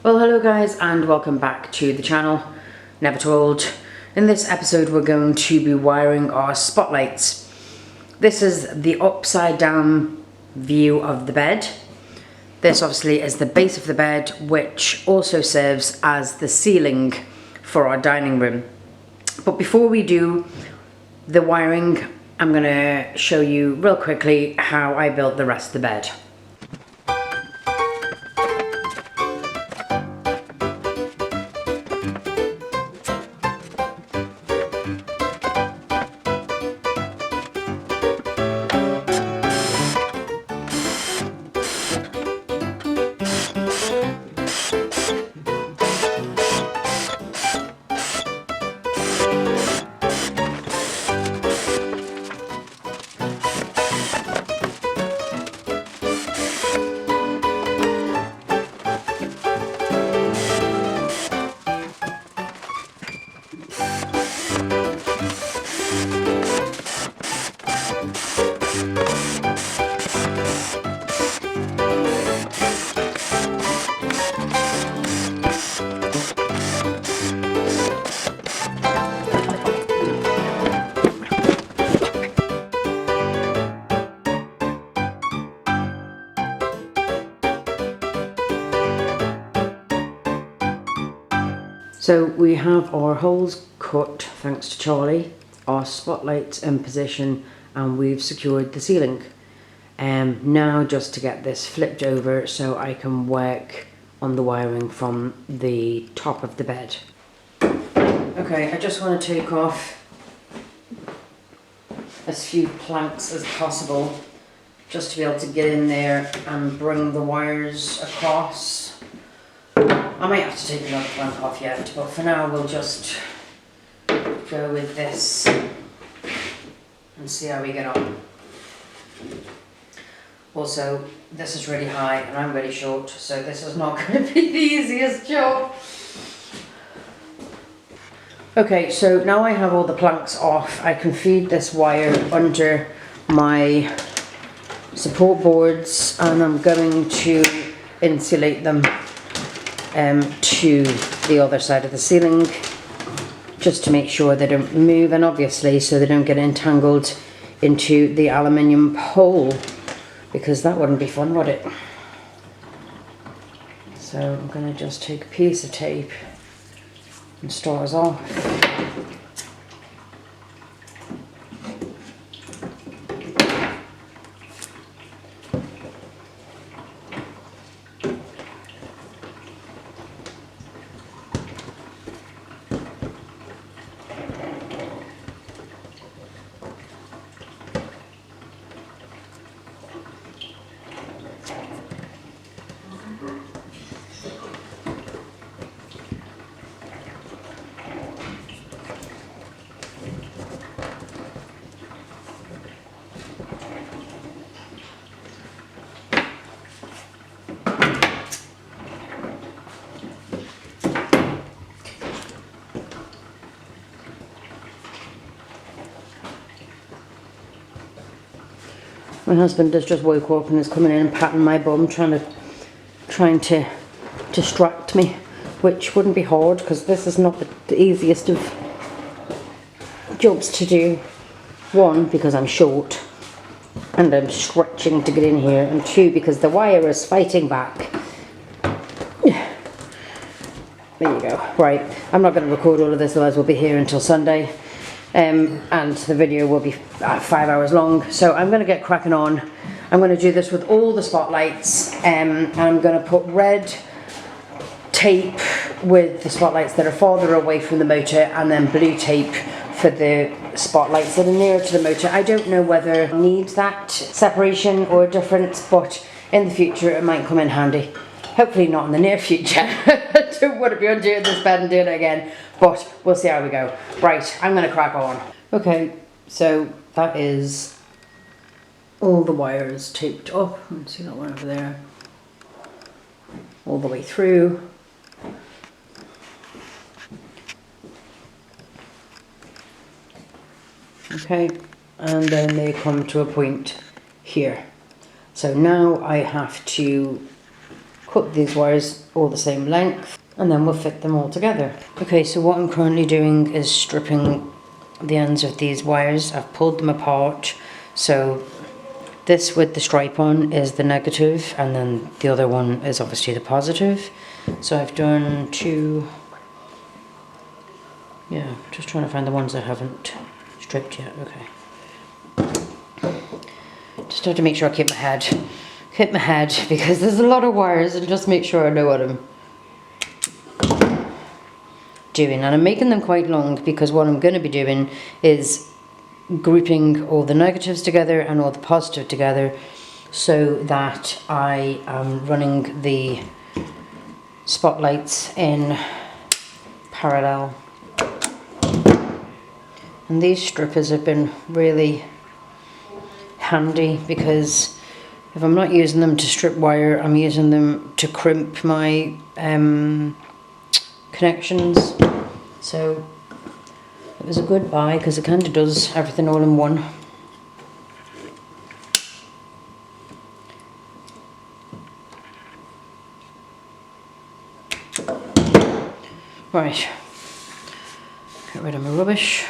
Well, hello guys and welcome back to the channel, Never Told. In this episode we're going to be wiring our spotlights. This is the upside down view of the bed. This obviously is the base of the bed, which also serves as the ceiling for our dining room. But before we do the wiring, I'm going to show you real quickly how I built the rest of the bed. So we have our holes cut, thanks to Charlie, our spotlights in position, and we've secured the ceiling. Now just to get this flipped over so I can work on the wiring from the top of the bed. Okay, I just want to take off as few planks as possible just to be able to get in there and bring the wires across. I might have to take another plank off yet, but for now we'll just go with this and see how we get on. Also, this is really high and I'm really short, so this is not going to be the easiest job. Okay, so now I have all the planks off, I can feed this wire under my support boards and I'm going to insulate them to the other side of the ceiling, just to make sure they don't move, and obviously so they don't get entangled into the aluminium pole, because that wouldn't be fun, would it? So I'm going to just take a piece of tape and start us off. My husband has just woke up and is coming in and patting my bum, trying to distract me, which wouldn't be hard because this is not the easiest of jobs to do. One, because I'm short and I'm stretching to get in here, and two, because the wire is fighting back. There you go. Right, I'm not going to record all of this, otherwise we'll be here until Sunday. And the video will be 5 hours long, so I'm going to get cracking on. I'm going to do this with all the spotlights, and I'm going to put red tape with the spotlights that are farther away from the motor, and then blue tape for the spotlights that are nearer to the motor. I don't know whether I need that separation or difference, but in the future it might come in handy. Hopefully not in the near future. I don't want to be undoing this bed and doing it again, but we'll see how we go. Right, I'm going to crack on. Okay, so that is all the wires taped up. You can see that one over there. All the way through. Okay, and then they come to a point here. So now I have to cut these wires all the same length, and then we'll fit them all together. Okay, so what I'm currently doing is stripping the ends of these wires. I've pulled them apart, so this with the stripe on is the negative, and then the other one is obviously the positive. So I've done two, yeah, just trying to find the ones I haven't stripped yet. Okay. Just have to make sure I keep my head because there's a lot of wires, and just make sure I know what I'm doing. And I'm making them quite long because what I'm going to be doing is grouping all the negatives together and all the positive together, so that I am running the spotlights in parallel. And these strippers have been really handy because if I'm not using them to strip wire, I'm using them to crimp my connections. So it was a good buy because it kind of does everything all in one. Right, get rid of my rubbish.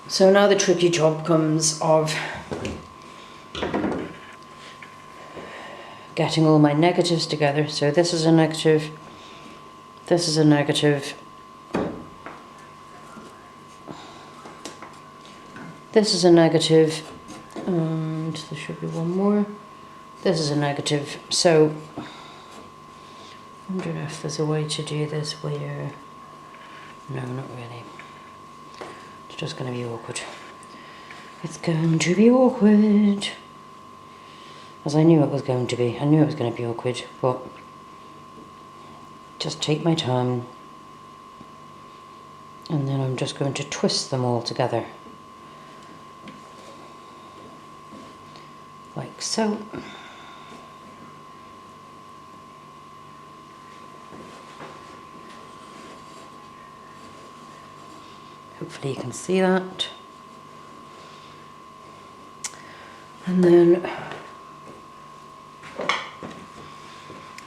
So now the tricky job comes of getting all my negatives together. So this is a negative, this is a negative, this is a negative, and there should be one more. This is a negative. So I wonder if there's a way to do this where, no, not really. It's just going to be awkward. It's going to be awkward. As I knew it was going to be. I knew it was going to be awkward, but just take my time. And then I'm just going to twist them all together. Like so. Hopefully you can see that. And then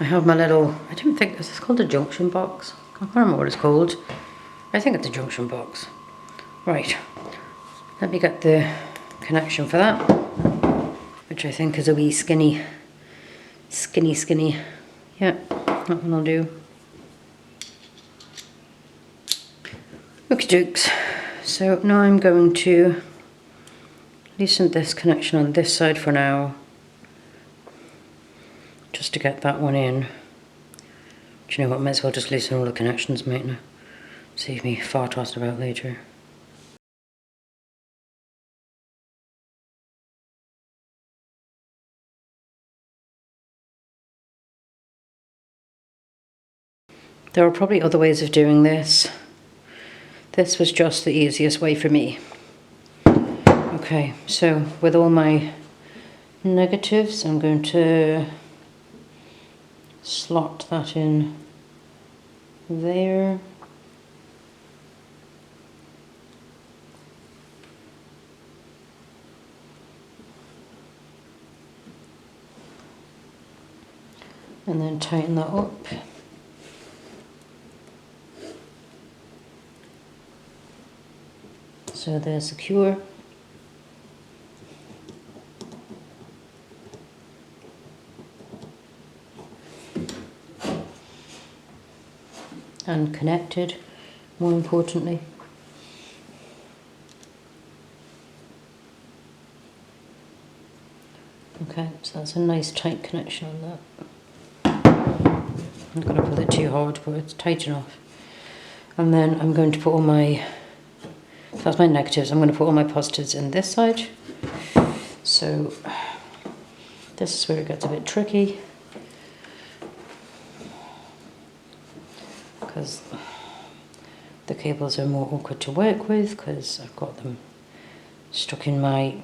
I have my little, I don't think, is this called a junction box? I can't remember what it's called. I think it's a junction box. Right, let me get the connection for that, which I think is a wee skinny. Yeah, that one will do. Okie dokes. So now I'm going to loosen this connection on this side for now, just to get that one in. Do you know what, I might as well just loosen all the connections, mightn't I? Save me far tossing about later. There are probably other ways of doing this. This was just the easiest way for me. Okay, so with all my negatives, I'm going to slot that in there. And then tighten that up. So they're secure. And connected, more importantly. Okay, so that's a nice tight connection on that. I'm not going to pull it too hard, but it's tight enough. And then I'm going to put all my, that's my negatives, I'm going to put all my positives in this side. So this is where it gets a bit tricky, because the cables are more awkward to work with because I've got them stuck in my,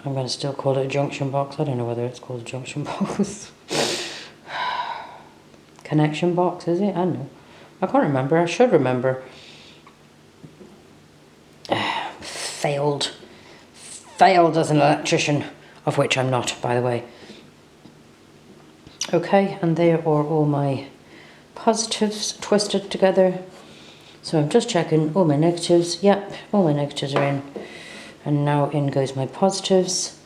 I'm going to still call it a junction box. I don't know whether it's called a junction box. Connection box, is it? I don't know. I can't remember. I should remember. Failed as an electrician, of which I'm not, by the way. Okay, and there are all my positives twisted together. So I'm just checking all my negatives. Yep, all my negatives are in. And now in goes my positives.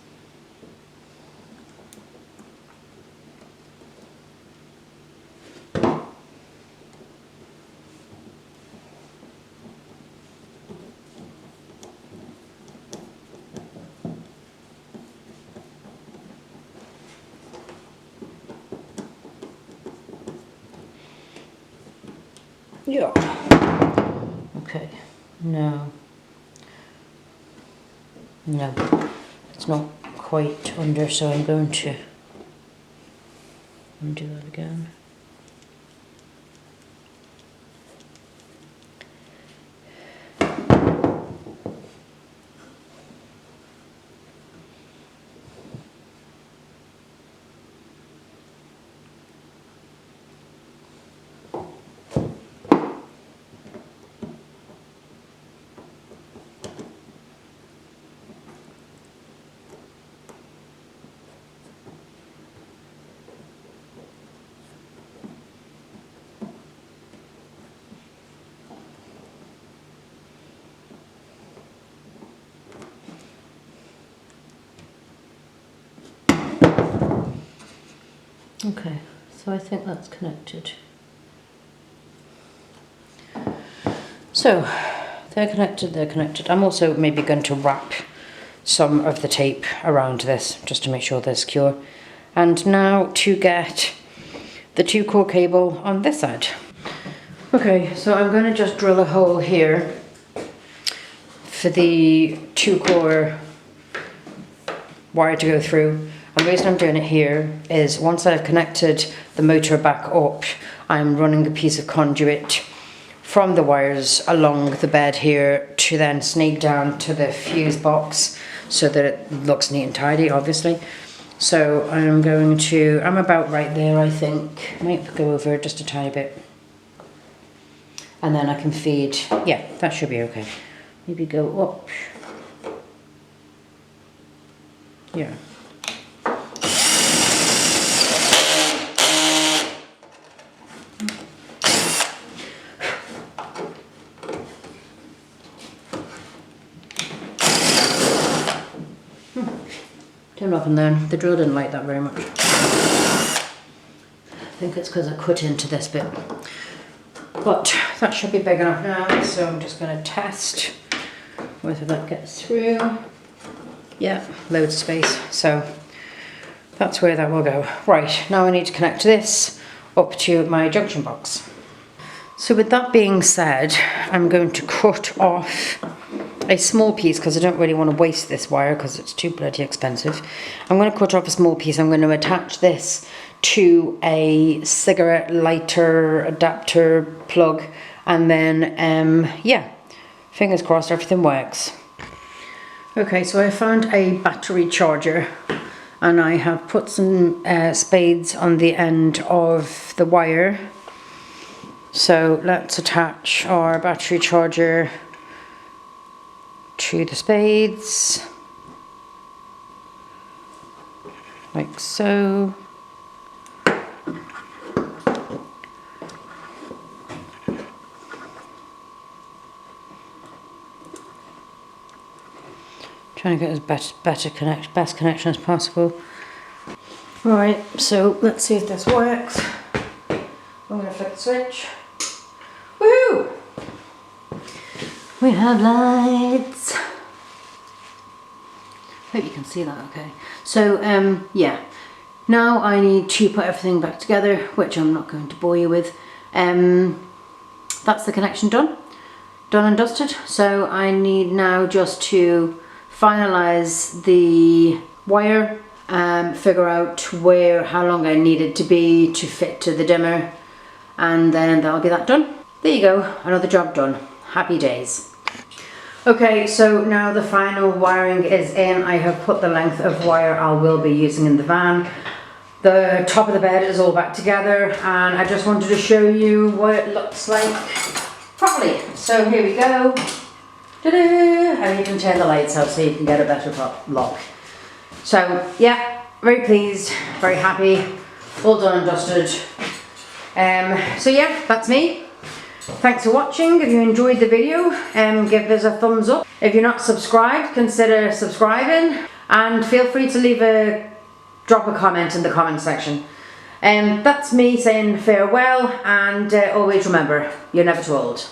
Yeah. Okay. No. No. It's not quite under, so I'm going to undo that again. Okay, so I think that's connected. So, they're connected. I'm also maybe going to wrap some of the tape around this just to make sure they're secure. And now to get the 2-core cable on this side. Okay, so I'm going to just drill a hole here for the 2-core wire to go through. And the reason I'm doing it here is once I've connected the motor back up, I'm running a piece of conduit from the wires along the bed here to then snake down to the fuse box so that it looks neat and tidy, obviously. So I'm about right there, I think. Might go over just a tiny bit. And then I can feed, yeah, that should be okay. Maybe go up. Yeah. Turn off and then the drill didn't like that very much. I think it's because I cut into this bit. But that should be big enough now, so I'm just going to test whether that gets through. Yeah, loads of space, so that's where that will go. Right, now I need to connect this up to my junction box. So with that being said, I'm going to cut off a small piece because I don't really want to waste this wire because it's too bloody expensive. I'm going to cut off a small piece. I'm going to attach this to a cigarette lighter adapter plug, and then yeah, fingers crossed everything works. Okay, so I found a battery charger and I have put some spades on the end of the wire. So let's attach our battery charger to the spades, like so. Trying to get as best connection as possible. Right, so let's see if this works. I'm going to flick the switch. Woohoo! We have lights. Hope you can see that okay. So yeah, now I need to put everything back together, which I'm not going to bore you with. That's the connection done and dusted. So I need now just to finalize the wire, figure out how long I need it to be to fit to the dimmer, and then that'll be that done. There you go, another job done. Happy days. Okay, so now the final wiring is in. I have put the length of wire I will be using in the van. The top of the bed is all back together, and I just wanted to show you what it looks like properly. So here we go. Ta-da! And you can turn the lights out so you can get a better look. So yeah, very pleased, very happy. all done and dusted. So yeah, that's me. Thanks for watching. If you enjoyed the video, give us a thumbs up. If you're not subscribed, consider subscribing, and feel free to drop a comment in the comment section. That's me saying farewell, and always remember, you're never too old.